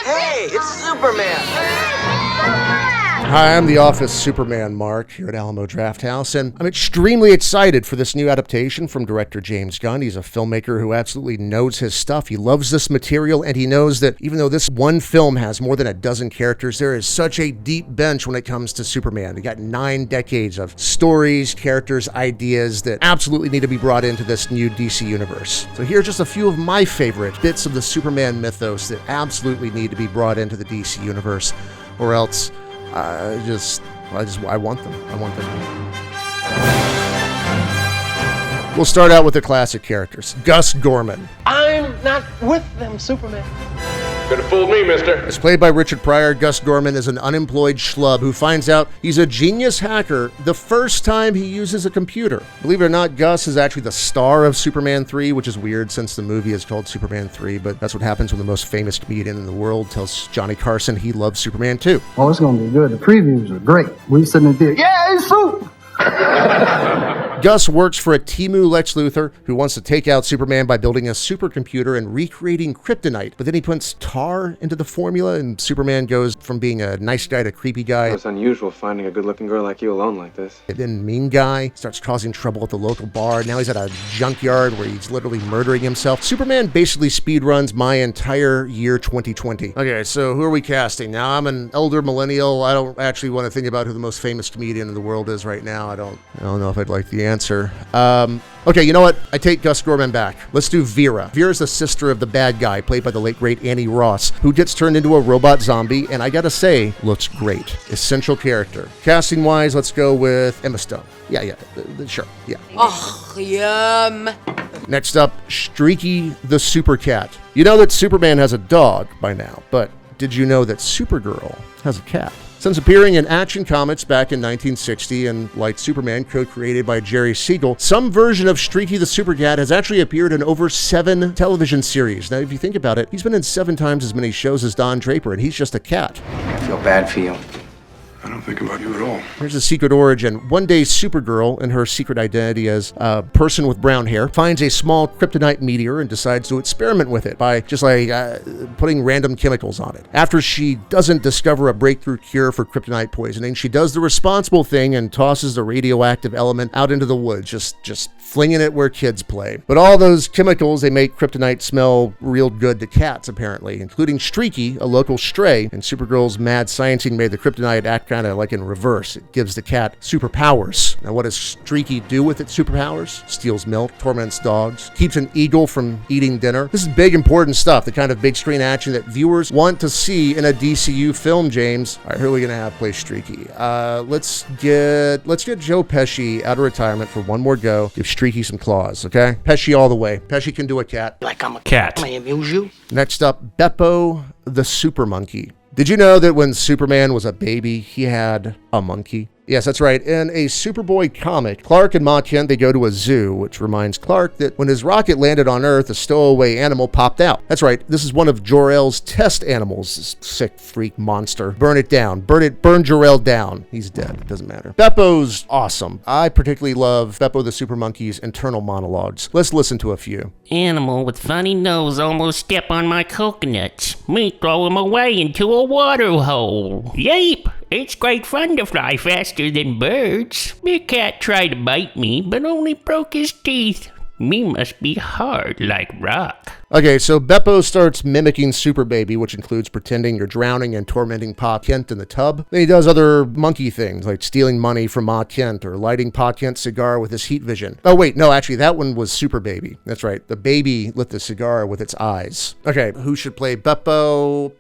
Hey, it's Superman! Hi, I'm the Office Superman Mark here at Alamo Drafthouse, and I'm extremely excited for this new adaptation from director James Gunn. He's a filmmaker who absolutely knows his stuff. He loves this material, and he knows that even though this one film has more than a dozen characters, there is such a deep bench when it comes to Superman. We got 9 decades of stories, characters, ideas that absolutely need to be brought into this new DC universe. So here are just a few of my favorite bits of the Superman mythos that absolutely need to be brought into the DC universe, or else I want them. We'll start out with the classic characters. Gus Gorman. I'm not with them, Superman. Could have fooled me, mister. As played by Richard Pryor, Gus Gorman is an unemployed schlub who finds out he's a genius hacker the first time he uses a computer. Believe it or not, Gus is actually the star of Superman 3, which is weird since the movie is called Superman 3, but that's what happens when the most famous comedian in the world tells Johnny Carson he loves Superman 2. Oh, it's going to be good. The previews are great. We sitting there, yeah, it's soup! Gus works for a Timu Lex Luthor who wants to take out Superman by building a supercomputer and recreating kryptonite. But then he puts tar into the formula and Superman goes from being a nice guy to creepy guy. It's unusual finding a good-looking girl like you alone like this. And then mean guy starts causing trouble at the local bar. Now he's at a junkyard where he's literally murdering himself. Superman basically speedruns my entire year 2020. Okay, so who are we casting? Now I'm an elder millennial. I don't actually want to think about who the most famous comedian in the world is right now. I don't know if I'd like the answer. Okay, you know what? I take Gus Gorman back. Let's do Vera. Vera's the sister of the bad guy, played by the late, great Annie Ross, who gets turned into a robot zombie, and I gotta say, looks great. Essential character. Casting-wise, let's go with Emma Stone. Yeah, sure, yeah. Oh, yum. Next up, Streaky the Super Cat. You know that Superman has a dog by now, but did you know that Supergirl has a cat? Since appearing in Action Comics back in 1960 and like Superman, co-created by Jerry Siegel, some version of Streaky the Super Cat has actually appeared in over 7 television series. Now, if you think about it, he's been in 7 times as many shows as Don Draper, and he's just a cat. I feel bad for you. I don't think about you at all. Here's the secret origin. One day, Supergirl, in her secret identity as a person with brown hair, finds a small kryptonite meteor and decides to experiment with it by just putting random chemicals on it. After she doesn't discover a breakthrough cure for kryptonite poisoning, she does the responsible thing and tosses the radioactive element out into the woods, just flinging it where kids play. But all those chemicals, they make kryptonite smell real good to cats, apparently, including Streaky, a local stray, and Supergirl's mad sciencing made the kryptonite act kind of like in reverse. It gives the cat superpowers. Now, what does Streaky do with its superpowers? Steals milk, torments dogs, keeps an eagle from eating dinner. This is big, important stuff, the kind of big screen action that viewers want to see in a DCU film, James. All right, who are we going to have play Streaky? Let's get Joe Pesci out of retirement for one more go. Give Streaky some claws, okay? Pesci all the way. Pesci can do a cat. Like I'm a Cat. I amuse you. Next up, Beppo the Super Monkey. Did you know that when Superman was a baby, he had a monkey? Yes, that's right. In a Superboy comic, Clark and Ma Kent, they go to a zoo, which reminds Clark that when his rocket landed on Earth, a stowaway animal popped out. That's right. This is one of Jor-El's test animals, this sick freak monster. Burn it down. Burn Jor-El down. He's dead. It doesn't matter. Beppo's awesome. I particularly love Beppo the Super Monkey's internal monologues. Let's listen to a few. Animal with funny nose almost step on my coconuts. Me throw him away into a water hole. Yape! It's great fun to fly faster than birds. Big cat tried to bite me, but only broke his teeth. Me must be hard like rock. Okay, so Beppo starts mimicking Super Baby, which includes pretending you're drowning and tormenting Pa Kent in the tub. Then he does other monkey things, like stealing money from Ma Kent or lighting Pa Kent's cigar with his heat vision. Oh wait, no, actually that one was Super Baby. That's right, the baby lit the cigar with its eyes. Okay, who should play Beppo?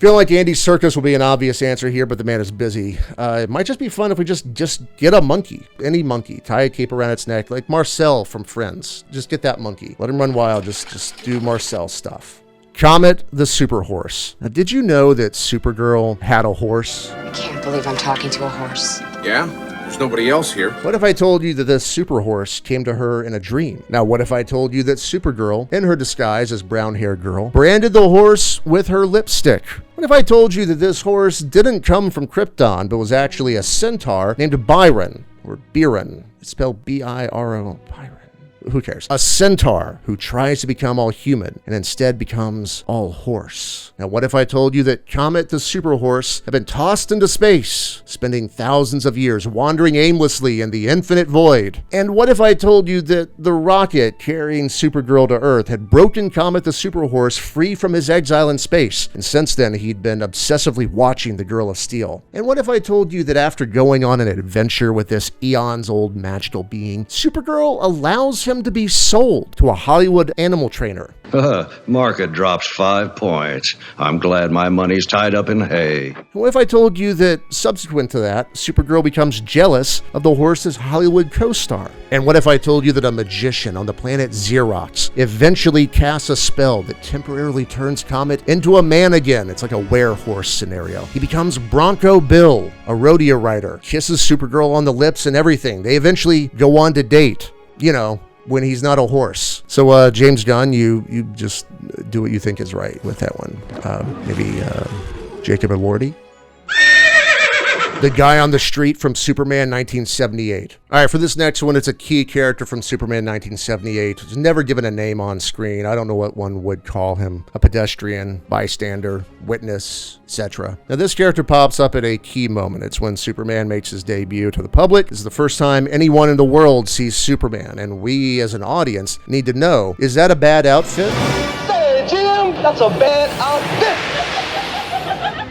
Feeling like Andy Serkis will be an obvious answer here, but the man is busy. It might just be fun if we just get a monkey, any monkey, tie a cape around its neck, like Marcel from Friends. Just get that monkey. Let him run wild. Just do Marcel stuff. Comet the Superorse. Now, did you know that Supergirl had a horse? I can't believe I'm talking to a horse. Yeah? There's nobody else here. What if I told you that this super horse came to her in a dream? Now, what if I told you that Supergirl, in her disguise as brown-haired girl, branded the horse with her lipstick? What if I told you that this horse didn't come from Krypton, but was actually a centaur named Byron, or Biron? It's spelled B-I-R-O, Byron. who cares? A centaur who tries to become all human and instead becomes all horse. Now, what if I told you that Comet the Superorse had been tossed into space, spending thousands of years wandering aimlessly in the infinite void? And what if I told you that the rocket carrying Supergirl to Earth had broken Comet the Superorse free from his exile in space, and since then he'd been obsessively watching the Girl of Steel? And what if I told you that after going on an adventure with this eons-old magical being, Supergirl allows him to be sold to a Hollywood animal trainer? Market drops 5 points. I'm glad my money's tied up in hay. What if I told you that subsequent to that, Supergirl becomes jealous of the horse's Hollywood co-star? And what if I told you that a magician on the planet Xerox eventually casts a spell that temporarily turns Comet into a man again? It's like a werehorse scenario. He becomes Bronco Bill, a rodeo rider, kisses Supergirl on the lips and everything. They eventually go on to date, you know, when he's not a horse. So James Gunn, you just do what you think is right with that one. Maybe Jacob Elordi? The guy on the street from Superman 1978. All right, for this next one, it's a key character from Superman 1978. He's never given a name on screen. I don't know what one would call him. A pedestrian, bystander, witness, etc. Now, this character pops up at a key moment. It's when Superman makes his debut to the public. This is the first time anyone in the world sees Superman, and we, as an audience, need to know, is that a bad outfit? Say, Jim, that's a bad outfit.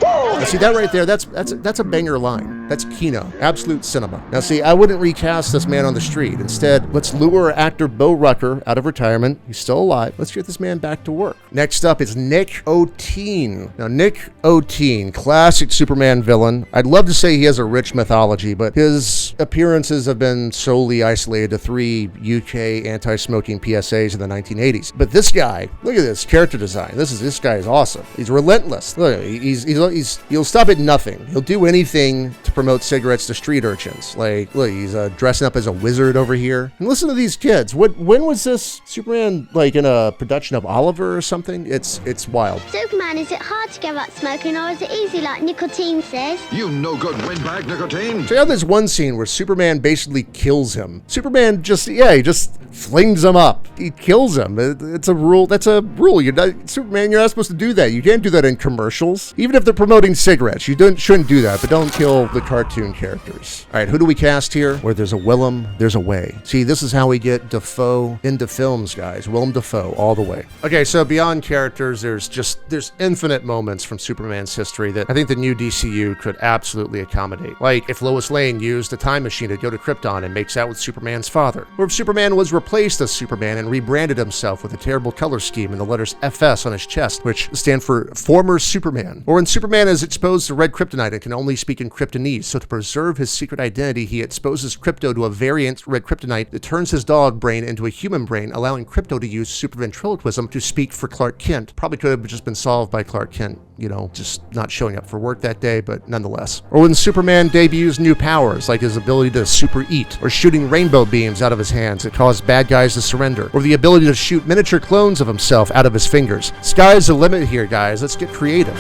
Now, see that right there, that's a banger line. That's Kino, absolute cinema. Now see, I wouldn't recast this man on the street. Instead, let's lure actor Bo Rucker out of retirement. He's still alive. Let's get this man back to work. Next up is Nick O'Teen. Now Nick O'Teen, classic Superman villain. I'd love to say he has a rich mythology, but his appearances have been solely isolated to 3 UK anti-smoking PSAs in the 1980s. But this guy, look at this character design. This guy is awesome. He's relentless. Look, he'll stop at nothing. He'll do anything to promote cigarettes to street urchins. Like, look, he's dressing up as a wizard over here. And listen to these kids. When was this Superman, like, in a production of Oliver or something? It's wild. Superman, is it hard to give up smoking, or is it easy like nicotine says? You no good windbag, nicotine. Check out this one scene where Superman basically kills him. Superman he just flings him up. He kills him. It's a rule. That's a rule. Superman, you're not supposed to do that. You can't do that in commercials. Even if they're promoting cigarettes, you shouldn't do that, but don't kill the cartoon characters. All right, who do we cast here? Where there's a Willem, there's a way. See, this is how we get Dafoe into films, guys. Willem Dafoe, all the way. Okay, so beyond characters, there's infinite moments from Superman's history that I think the new DCU could absolutely accommodate. Like if Lois Lane used a time machine to go to Krypton and makes out with Superman's father. Or if Superman was replaced as Superman and rebranded himself with a terrible color scheme and the letters FS on his chest, which stand for former Superman. Or when Superman is exposed to red kryptonite and can only speak in Kryptonese, so to preserve his secret identity, he exposes Krypto to a variant red kryptonite that turns his dog brain into a human brain, allowing Krypto to use superventriloquism to speak for Clark Kent. Probably could have just been solved by Clark Kent, just not showing up for work that day, but nonetheless. Or when Superman debuts new powers, like his ability to super eat, or shooting rainbow beams out of his hands that cause bad guys to surrender, or the ability to shoot miniature clones of himself out of his fingers. Sky's the limit here, guys. Let's get creative.